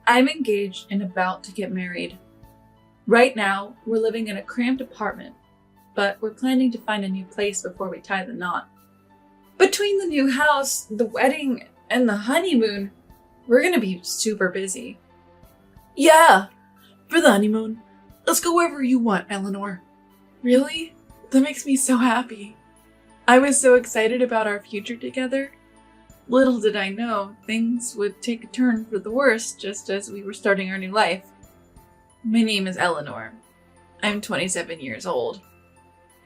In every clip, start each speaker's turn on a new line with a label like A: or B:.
A: I'm engaged and about to get married. Right now, we're living in a cramped apartment, but we're planning to find a new place before we tie the knot. Between the new house, the wedding, and the honeymoon, we're gonna be super busy.
B: Yeah, for the honeymoon. Let's go wherever you want, Eleanor.
A: Really? That makes me so happy. I was so excited about our future together. Little did I know things would take a turn for the worse just as we were starting our new life. My name is Eleanor. I'm 27 years old.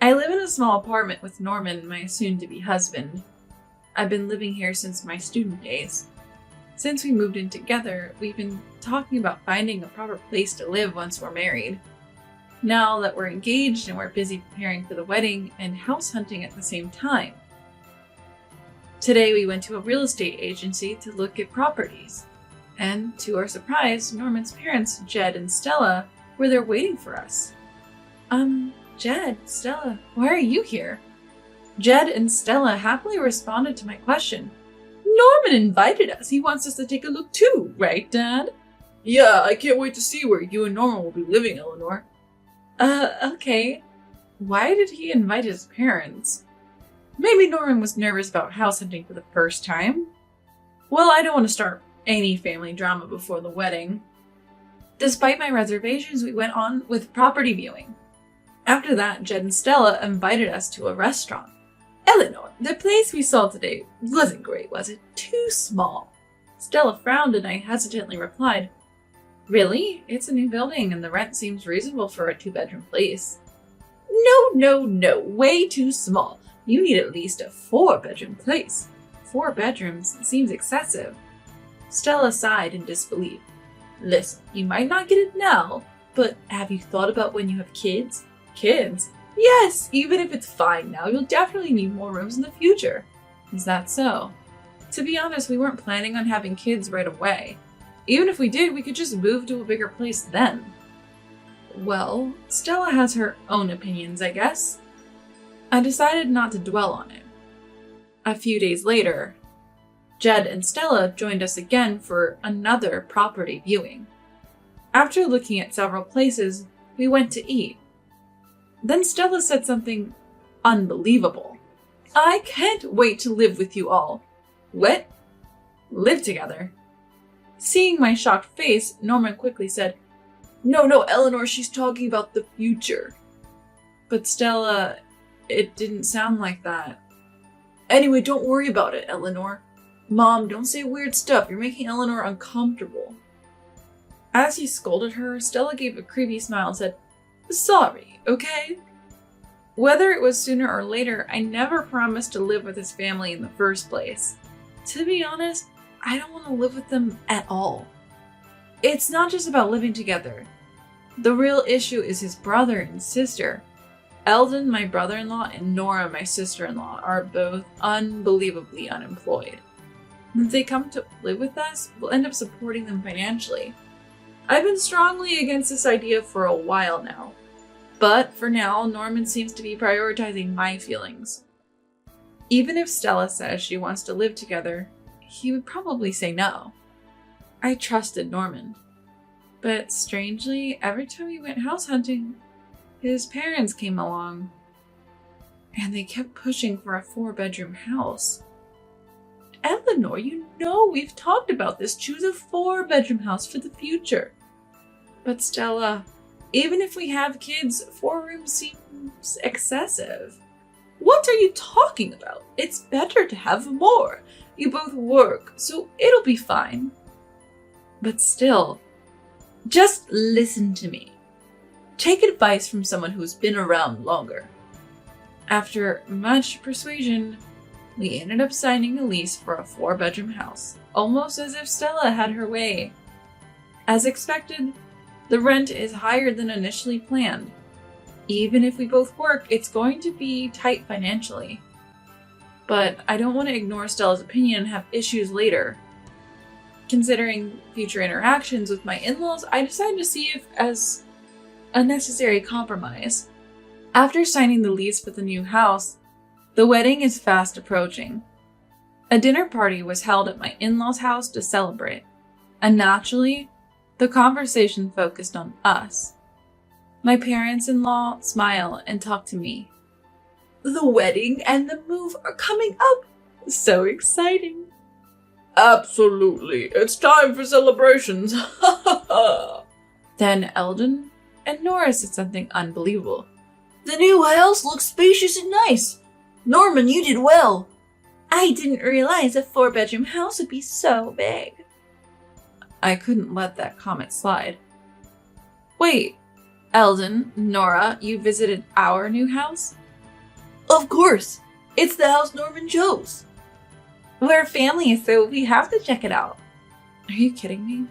A: I live in a small apartment with Norman, my soon-to-be husband. I've been living here since my student days. Since we moved in together, we've been talking about finding a proper place to live once we're married. Now that we're engaged and we're busy preparing for the wedding and house hunting at the same time. Today we went to a real estate agency to look at properties. And to our surprise, Norman's parents, Jed and Stella, were there waiting for us. Jed, Stella, why are you here? Jed and Stella happily responded to my question.
B: Norman invited us. He wants us to take a look too, right, Dad?
C: Yeah, I can't wait to see where you and Norman will be living, Eleanor.
A: Okay. Why did he invite his parents? Maybe Norman was nervous about house hunting for the first time. Well, I don't want to start any family drama before the wedding. Despite my reservations, we went on with property viewing. After that, Jed and Stella invited us to a restaurant.
B: Eleanor, the place we saw today wasn't great, was it? Too small.
A: Stella frowned and I hesitantly replied, Really? It's a new building and the rent seems reasonable for a 2-bedroom place.
B: No. Way too small. You need at least a 4-bedroom place.
A: 4 bedrooms seems excessive. Stella sighed in disbelief.
B: Listen, you might not get it now, but have you thought about when you have kids?
A: Kids?
B: Yes, even if it's fine now, you'll definitely need more rooms in the future.
A: Is that so? To be honest, we weren't planning on having kids right away. Even if we did, we could just move to a bigger place then. Well, Stella has her own opinions, I guess. I decided not to dwell on it. A few days later, Jed and Stella joined us again for another property viewing. After looking at several places, we went to eat. Then Stella said something unbelievable.
B: I can't wait to live with you all.
A: What? Live together? Seeing my shocked face, Norman quickly said,
C: No, Eleanor, she's talking about the future.
A: But Stella, it didn't sound like that.
C: Anyway, don't worry about it, Eleanor. Mom, don't say weird stuff. You're making Eleanor uncomfortable.
A: As he scolded her, Stella gave a creepy smile and said,
B: Sorry, okay?
A: Whether it was sooner or later, I never promised to live with his family in the first place. To be honest, I don't want to live with them at all. It's not just about living together. The real issue is his brother and sister. Eldon, my brother-in-law, and Nora, my sister-in-law, are both unbelievably unemployed. If they come to live with us, we'll end up supporting them financially. I've been strongly against this idea for a while now. But for now, Norman seems to be prioritizing my feelings. Even if Stella says she wants to live together, he would probably say no. I trusted Norman. But strangely, every time we went house hunting, his parents came along. And they kept pushing for a 4-bedroom house.
B: Eleanor, you know we've talked about this. Choose a 4-bedroom house for the future.
A: But Stella, even if we have kids, 4 rooms seems excessive.
B: What are you talking about? It's better to have more. You both work, so it'll be fine.
A: But still,
B: just listen to me. Take advice from someone who's been around longer.
A: After much persuasion, we ended up signing a lease for a 4-bedroom house, almost as if Stella had her way. As expected, the rent is higher than initially planned. Even if we both work, it's going to be tight financially. But I don't want to ignore Stella's opinion and have issues later. Considering future interactions with my in-laws, I decided to see it as a necessary compromise. After signing the lease for the new house, the wedding is fast approaching. A dinner party was held at my in-laws' house to celebrate, and naturally, The conversation focused on us. My parents-in-law smile and talk to me.
B: The wedding and the move are coming up.
A: So exciting.
B: Absolutely. It's time for celebrations.
A: Then Eldon and Nora said something unbelievable.
B: The new house looks spacious and nice. Norman, you did well. I didn't realize a 4-bedroom house would be so big.
A: I couldn't let that comment slide. Wait, Eldon, Nora, you visited our new house?
B: Of course. It's the house Norman chose.
A: We're family, so we have to check it out. Are you kidding me?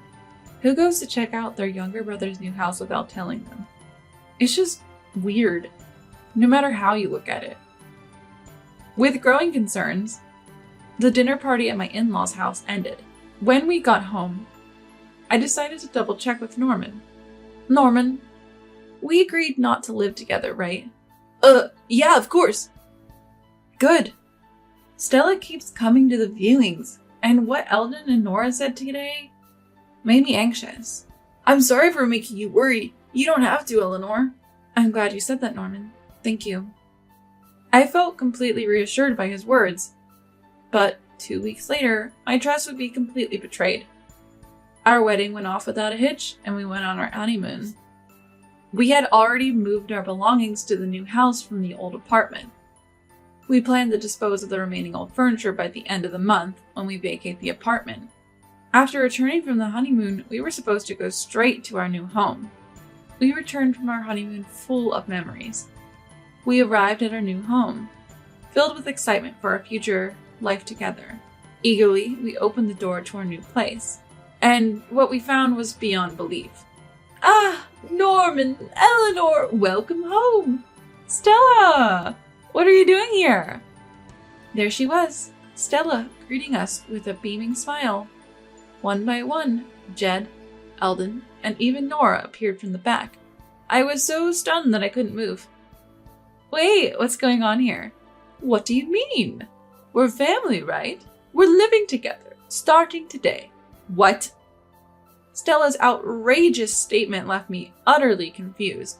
A: Who goes to check out their younger brother's new house without telling them? It's just weird, no matter how you look at it. With growing concerns, the dinner party at my in-laws' house ended. When we got home, I decided to double check with Norman. Norman, we agreed not to live together, right?
B: Yeah, of course.
A: Good. Stella keeps coming to the viewings, and what Eldon and Nora said today made me anxious.
B: I'm sorry for making you worry. You don't have to, Eleanor.
A: I'm glad you said that, Norman. Thank you. I felt completely reassured by his words, but 2 weeks later, my trust would be completely betrayed. Our wedding went off without a hitch, and we went on our honeymoon. We had already moved our belongings to the new house from the old apartment. We planned to dispose of the remaining old furniture by the end of the month when we vacate the apartment. After returning from the honeymoon, we were supposed to go straight to our new home. We returned from our honeymoon full of memories. We arrived at our new home, filled with excitement for our future life together. Eagerly, we opened the door to our new place, and what we found was beyond belief.
B: Ah, Norman, Eleanor,
A: Welcome home! Stella! What are you doing here? There she was, Stella, greeting us with a beaming smile. One by one, Jed, Eldon, and even Nora appeared from the back. I was so stunned that I couldn't move. Wait, what's going on here? What do you mean? We're family, right? We're living together, starting today. What? Stella's outrageous statement left me utterly confused.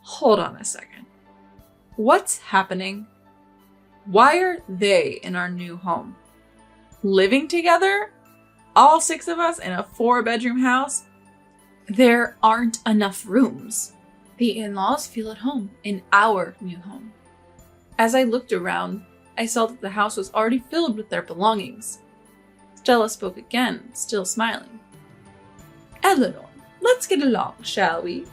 A: Hold on a second. What's happening? Why are they in our new home? Living together? All 6 of us in a 4-bedroom house? There aren't enough rooms. The in-laws feel at home in our new home. As I looked around, I saw that the house was already filled with their belongings. Stella spoke again, still smiling. Eleanor, let's get along, shall we?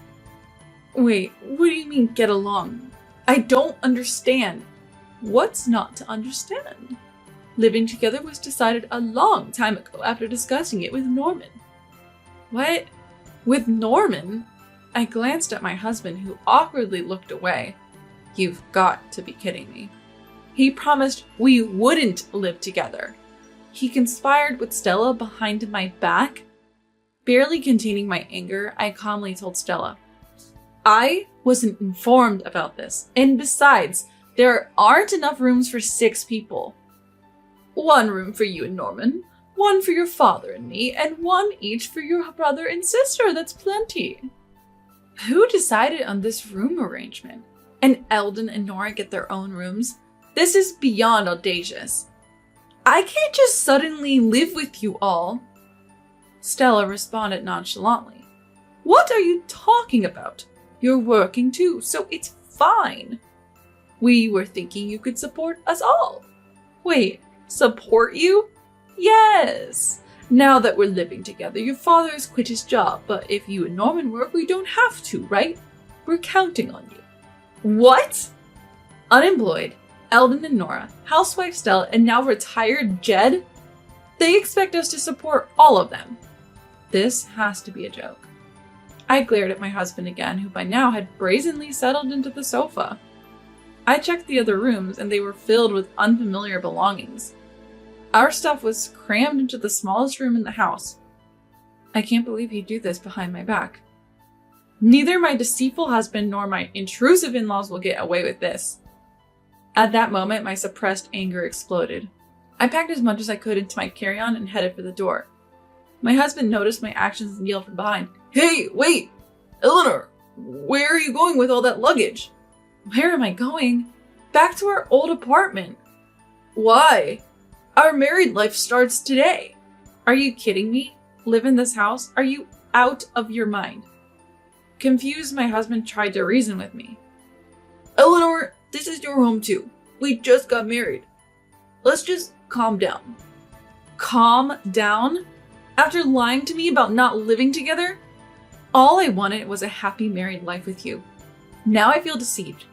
A: Wait, what do you mean, get along? I don't understand. What's not to understand? Living together was decided a long time ago after discussing it with Norman. What? With Norman? I glanced at my husband, who awkwardly looked away. You've got to be kidding me. He promised we wouldn't live together. He conspired with Stella behind my back. Barely containing my anger, I calmly told Stella, I wasn't informed about this, and besides, there aren't enough rooms for 6 people. 1 room for you and Norman, 1 for your father and me, and 1 each for your brother and sister. That's plenty. Who decided on this room arrangement? And Eldon and Nora get their own rooms? This is beyond audacious. I can't just suddenly live with you all. Stella responded nonchalantly. What are you talking about? You're working too, so it's fine. We were thinking you could support us all. Wait, support you? Yes. Now that we're living together, your father has quit his job, but if you and Norman work, we don't have to, right? We're counting on you. What? Unemployed, Eldon and Nora, housewife Stella, and now retired Jed? They expect us to support all of them. This has to be a joke. I glared at my husband again, who by now had brazenly settled into the sofa. I checked the other rooms, and they were filled with unfamiliar belongings. Our stuff was crammed into the smallest room in the house. I can't believe he'd do this behind my back. Neither my deceitful husband nor my intrusive in-laws will get away with this. At that moment, my suppressed anger exploded. I packed as much as I could into my carry-on and headed for the door. My husband noticed my actions and yelled from behind.
C: Hey, wait! Eleanor, where are you going with all that luggage?
A: Where am I going? Back to our old apartment.
C: Why? Our married life starts today.
A: Are you kidding me? Live in this house? Are you out of your mind? Confused, my husband tried to reason with me.
C: Eleanor, this is your home too. We just got married. Let's just calm down.
A: Calm down? After lying to me about not living together? All I wanted was a happy married life with you. Now I feel deceived.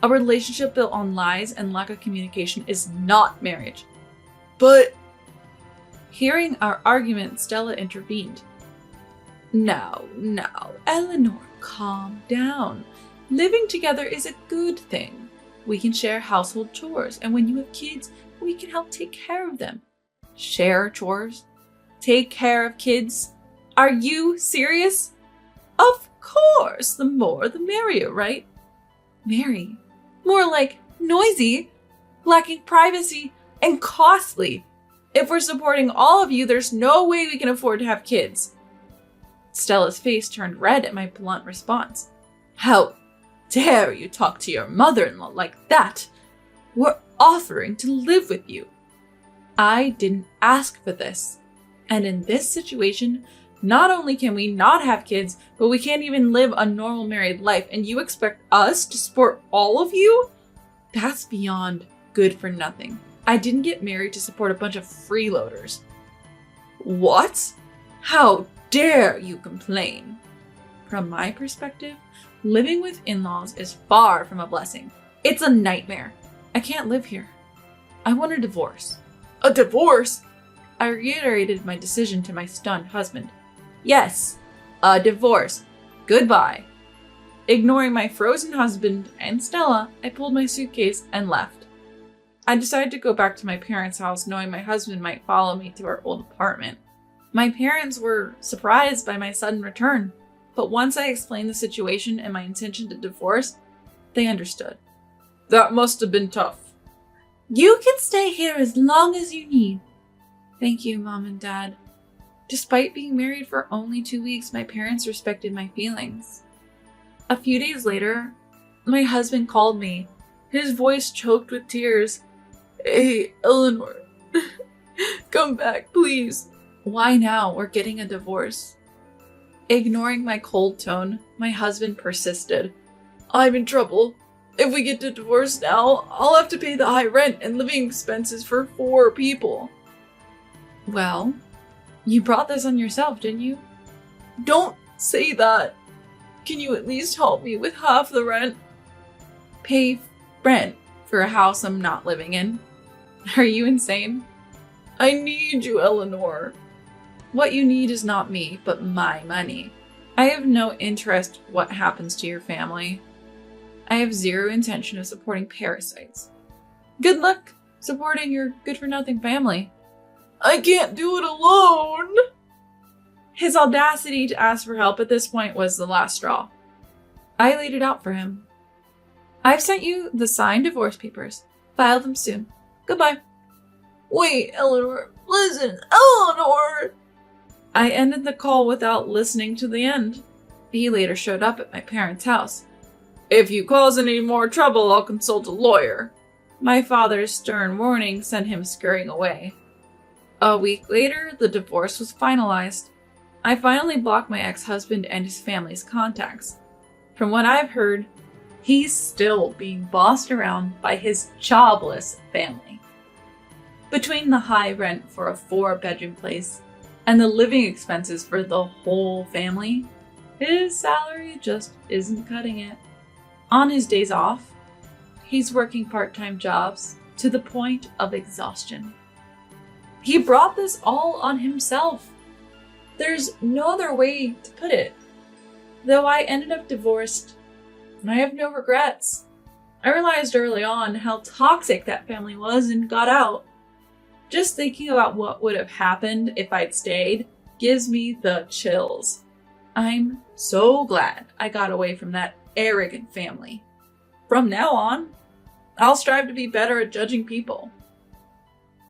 A: A relationship built on lies and lack of communication is not marriage.
C: But
A: Hearing our argument, Stella intervened. Now, Eleanor, calm down. Living together is a good thing. We can share household chores, and when you have kids, we can help take care of them. Share chores? Take care of kids? Are you serious? Of course, the more the merrier, right? Mary, more like noisy, lacking privacy, and costly. If we're supporting all of you, there's no way we can afford to have kids. Stella's face turned red at my blunt response. How dare you talk to your mother-in-law like that? We're offering to live with you. I didn't ask for this. And in this situation, not only can we not have kids, but we can't even live a normal married life, and you expect us to support all of you? That's beyond good for nothing. I didn't get married to support a bunch of freeloaders. What? How dare you complain? From my perspective, living with in-laws is far from a blessing. It's a nightmare. I can't live here. I want a divorce.
C: a divorce?
A: I reiterated my decision to my stunned husband. Yes, a divorce. Goodbye. Ignoring my frozen husband and Stella, I pulled my suitcase and left. I decided to go back to my parents' house, knowing my husband might follow me to our old apartment. My parents were surprised by my sudden return, but once I explained the situation and my intention to divorce, they understood.
C: That must have been tough.
A: You can stay here as long as you need. Thank you, Mom and Dad. Despite being married for only 2 weeks, my parents respected my feelings. A few days later, my husband called me, his voice choked with tears.
C: Hey, Eleanor. Come back, please.
A: Why now? We're getting a divorce. Ignoring my cold tone, my husband persisted.
C: I'm in trouble. If we get a divorce now, I'll have to pay the high rent and living expenses for 4 people.
A: Well, you brought this on yourself, didn't you?
C: Don't say that. Can you at least help me with half the rent?
A: Pay rent for a house I'm not living in? Are you insane?
C: I need you, Eleanor.
A: What you need is not me, but my money. I have no interest what happens to your family. I have zero intention of supporting parasites. Good luck supporting your good-for-nothing family.
C: I can't do it alone.
A: His audacity to ask for help at this point was the last straw. I laid it out for him. I've sent you the signed divorce papers. File them soon. Goodbye.
C: Wait, Eleanor. Listen, Eleanor!
A: I ended the call without listening to the end. He later showed up at my parents' house.
C: If you cause any more trouble, I'll consult a lawyer.
A: My father's stern warning sent him scurrying away. A week later, the divorce was finalized. I finally blocked my ex-husband and his family's contacts. From what I've heard, he's still being bossed around by his jobless family. Between the high rent for a 4-bedroom place and the living expenses for the whole family, his salary just isn't cutting it. On his days off, he's working part-time jobs to the point of exhaustion. He brought this all on himself. There's no other way to put it. Though I ended up divorced, I have no regrets. I realized early on how toxic that family was and got out. Just thinking about what would have happened if I'd stayed gives me the chills. I'm so glad I got away from that arrogant family. From now on, I'll strive to be better at judging people.